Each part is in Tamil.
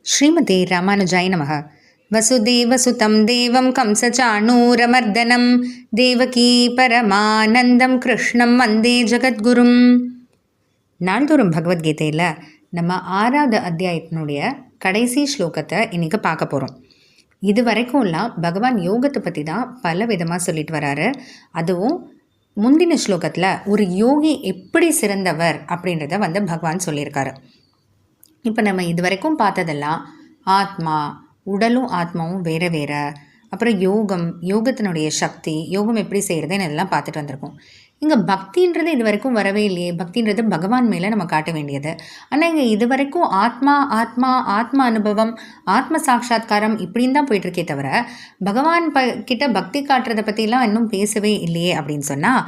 ஸ்ரீமதே ராமானுஜாய நமः. வசுதேவசுதம் தேவம் கம்சச்சாணூரமர்தனம் தேவகீ பரமானந்தம் கிருஷ்ணம் வந்தே ஜகத்குரும். நாள்தோறும் பகவத்கீதையில் நம்ம 6வது அத்தியாயத்தினுடைய கடைசி ஸ்லோகத்தை இன்றைக்கி பார்க்க போகிறோம். இது வரைக்கும்லாம் பகவான் யோகத்தை பற்றி தான் பல விதமாக சொல்லிட்டு வராரு. அதுவும் முந்தின ஸ்லோகத்தில் ஒரு யோகி எப்படி சிறந்தவர் அப்படின்றத பகவான் சொல்லியிருக்காரு. இப்போ நம்ம இது வரைக்கும் பார்த்ததெல்லாம் ஆத்மா, உடலும் ஆத்மாவும் வேறு வேறு, அப்புறம் யோகத்தினுடைய சக்தி, யோகம் எப்படி செய்கிறதுன்னு எல்லாம் பார்த்துட்டு வந்திருக்கோம். இங்கே பக்தின்றது இது வரைக்கும் வரவே இல்லையே. பக்தின்றது பகவான் மேலே நம்ம காட்ட வேண்டியது. ஆனால் இங்கே இது வரைக்கும் ஆத்மா ஆத்மா ஆத்ம அனுபவம், ஆத்ம சாட்சா்காரம் இப்படின்னு தான் போயிட்டுருக்கே தவிர பகவான் கிட்ட பக்தி காட்டுறதை பற்றிலாம் இன்னும் பேசவே இல்லையே அப்படின்னு சொன்னால்,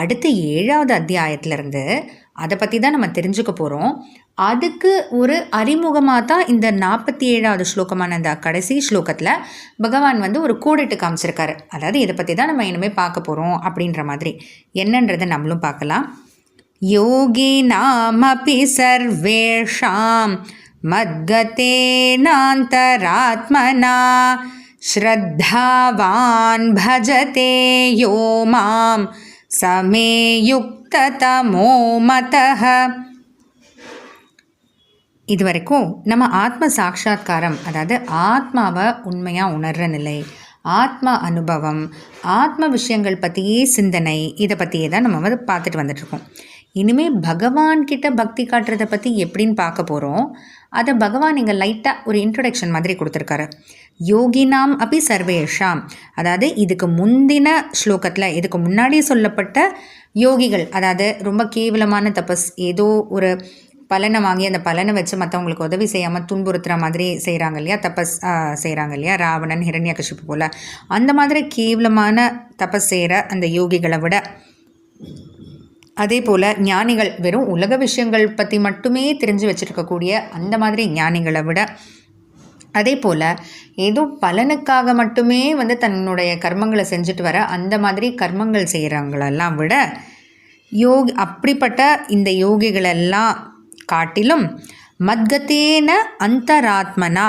அடுத்து 7வது அத்தியாயத்திலேருந்து அதை பற்றி தான் நம்ம தெரிஞ்சுக்க போகிறோம். அதுக்கு ஒரு அறிமுகமாக தான் இந்த 47வது ஸ்லோகமான அந்த கடைசி ஸ்லோகத்தில் பகவான் ஒரு கோடிட்டு காமிச்சிருக்காரு. அதாவது இதை பற்றி தான் நம்ம இனிமேல் பார்க்க போகிறோம் அப்படின்ற மாதிரி. என்னன்றதை நம்மளும் பார்க்கலாம். யோகி நாமபி சர்வேஷாம் மத்கதேனாந்தராத்மனா ஸ்ரத்தாவான் பஜதே யோ மாம் சமே யுக்ததமோ மதஹ. இது வரைக்கும் நம்ம ஆத்ம சாட்சா்காரம், அதாவது ஆத்மாவை உண்மையாக உணர்கிற நிலை, ஆத்ம அனுபவம், ஆத்ம விஷயங்கள் பற்றியே சிந்தனை, இதை பற்றியே தான் நம்ம பார்த்துட்டு வந்துட்ருக்கோம். இனிமேல் பகவான்கிட்ட பக்தி காட்டுறதை பற்றி எப்படின்னு பார்க்க போகிறோம். அதை பகவான் இங்கே லைட்டாக ஒரு இன்ட்ரொடக்ஷன் மாதிரி கொடுத்துருக்காரு. யோகினாம் அப்படி சர்வேஷாம், அதாவது இதுக்கு முந்தின ஸ்லோகத்தில் இதுக்கு முன்னாடி சொல்லப்பட்ட யோகிகள், அதாவது ரொம்ப கேவலமான தபஸ், ஏதோ ஒரு பலனை வாங்கி அந்த பலனை வச்சு மற்றவங்களுக்கு உதவி செய்யாமல் துன்புறுத்துகிற மாதிரி செய்கிறாங்க இல்லையா, தபஸ் செய்கிறாங்க இல்லையா, ராவணன் ஹிரண்யகசிப்பு போல். அந்த மாதிரி கேவலமான தபஸ் செய்கிற அந்த யோகிகளை விட, அதே போல் ஞானிகள் வெறும் உலக விஷயங்கள் பற்றி மட்டுமே தெரிஞ்சு வச்சுருக்கக்கூடிய அந்த மாதிரி ஞானிகளை விட, அதே போல் ஏதோ பலனுக்காக மட்டுமே தன்னுடைய கர்மங்களை செஞ்சுட்டு வர அந்த மாதிரி கர்மங்கள் செய்கிறவங்களெல்லாம் விட அப்படிப்பட்ட இந்த யோகிகளெல்லாம் காட்டிலும் மத்கதேன அந்தராத்மனா,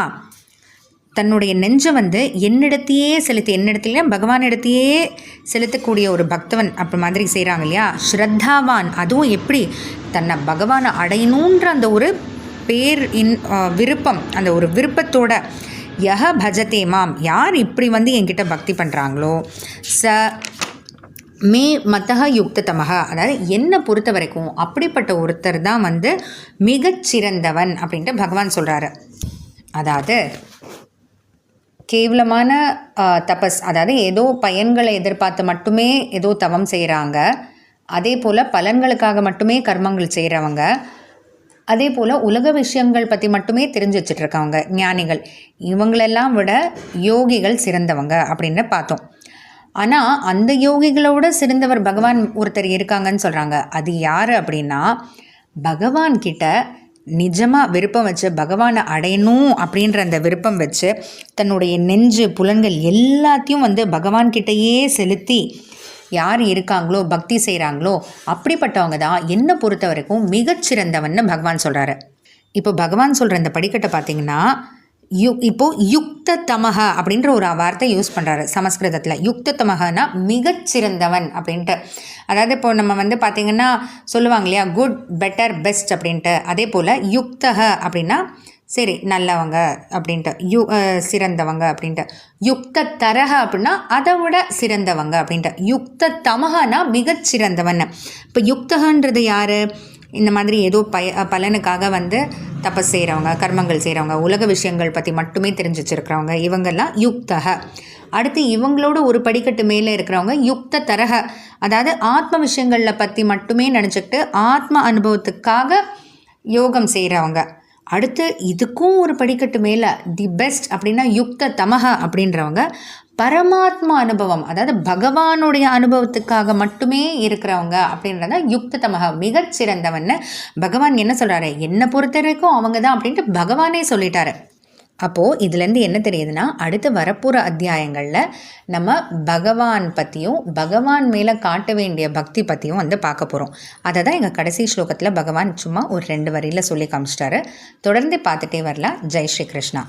தன்னுடைய நெஞ்சை என்னிடத்தையே என்னிடத்துலையே பகவானிடத்தையே செலுத்தக்கூடிய ஒரு பக்தவன் அப்படி மாதிரி செய்கிறாங்க இல்லையா. ஸ்ரத்தாவான், அதுவும் எப்படி தன்னை பகவானை அடையணுன்ற அந்த ஒரு விருப்பம், அந்த ஒரு விருப்பத்தோட யஹ பஜதே மாம், யார் இப்படி என்கிட்ட பக்தி பண்ணுறாங்களோ ச மே மத்தக யுக்ததமக, அதாவது என்னை பொறுத்த வரைக்கும் அப்படிப்பட்ட ஒருத்தர் தான் மிகச்சிறந்தவன் அப்படின்ட்டு பகவான் சொல்கிறாரு. அதாவது கேவலமான தபஸ், அதாவது ஏதோ பயன்களை எதிர்பார்த்து மட்டுமே ஏதோ தவம் செய்கிறாங்க, அதே போல் பலன்களுக்காக மட்டுமே கர்மங்கள் செய்கிறவங்க, அதே போல் உலக விஷயங்கள் பற்றி மட்டுமே தெரிஞ்சு வச்சிட்ருக்கவங்க ஞானிகள், இவங்களெல்லாம் விட யோகிகள் சிறந்தவங்க அப்படின்னு பார்த்தோம். ஆனால் அந்த யோகிகளோட சிறந்தவர் பகவான் ஒருத்தர் இருக்காங்கன்னு சொல்கிறாங்க. அது யார் அப்படின்னா, பகவான்கிட்ட நிஜமாக விருப்பம் வச்சு பகவானை அடையணும் அப்படின்ற அந்த விருப்பம் வச்சு தன்னுடைய நெஞ்சு புலன்கள் எல்லாத்தையும் பகவான்கிட்டையே செலுத்தி யார் இருக்காங்களோ, பக்தி செய்கிறாங்களோ, அப்படிப்பட்டவங்க தான் என்னை பொறுத்த வரைக்கும் மிகச்சிறந்தவன்னு பகவான் சொல்கிறாரு. இப்போ பகவான் சொல்கிற இந்த படிக்கட்டை பார்த்திங்கன்னா, இப்போது யுக்த தமக அப்படின்ற ஒரு வார்த்தை யூஸ் பண்ணுறாரு சமஸ்கிருதத்தில். யுக்த தமகனா மிகச்சிறந்தவன் அப்படின்ட்டு. அதாவது இப்போ நம்ம பார்த்திங்கன்னா சொல்லுவாங்க இல்லையா, குட், பெட்டர், பெஸ்ட் அப்படின்ட்டு. அதே போல் யுக்தக அப்படின்னா சரி நல்லவங்க அப்படின்ட்டு, சிறந்தவங்க அப்படின்ட்டு. யுக்த தரக அப்படின்னா அதை விட சிறந்தவங்க அப்படின்ட்டு. யுக்த தமகனா மிகச்சிறந்தவன். இப்போ யுக்தகன்றது யார்? இந்த மாதிரி ஏதோ பலனுக்காக தபஸ் செய்கிறவங்க, கர்மங்கள் செய்கிறவங்க, உலக விஷயங்கள் பற்றி மட்டுமே தெரிஞ்சு வச்சுருக்கிறவங்க, இவங்கெல்லாம் யுக்தக. அடுத்து இவங்களோட ஒரு படிக்கட்டு மேலே இருக்கிறவங்க யுக்த தரக, அதாவது ஆத்ம விஷயங்களில் பற்றி மட்டுமே நினச்சிக்கிட்டு ஆத்ம அனுபவத்துக்காக யோகம் செய்கிறவங்க. அடுத்து இதுக்கும் ஒரு படிக்கட்டு மேலே தி பெஸ்ட் அப்படின்னா யுக்த தமக அப்படின்றவங்க பரமாத்மா அனுபவம், அதாவது பகவானுடைய அனுபவத்துக்காக மட்டுமே இருக்கிறவங்க அப்படின்றத யுக்த தமக, மிகச்சிறந்தவன்னு பகவான் என்ன சொல்கிறாரு, என்னை பொறுத்த வரைக்கும் அவங்க தான் அப்படின்ட்டு பகவானே சொல்லிட்டாரு. அப்போது இதுலேருந்து என்ன தெரியுதுன்னா, அடுத்து வரப்போகிற அத்தியாயங்களில் நம்ம பகவான் பற்றியும் பகவான் மேலே காட்ட வேண்டிய பக்தி பற்றியும் வந்து பார்க்க போகிறோம். அதை தான் எங்கள் கடைசி ஸ்லோகத்தில் பகவான் சும்மா ஒரு 2 வரியில் சொல்லி காமிச்சிட்டாரு. தொடர்ந்து பார்த்துட்டே வரலாம். ஜெய் ஸ்ரீ கிருஷ்ணா.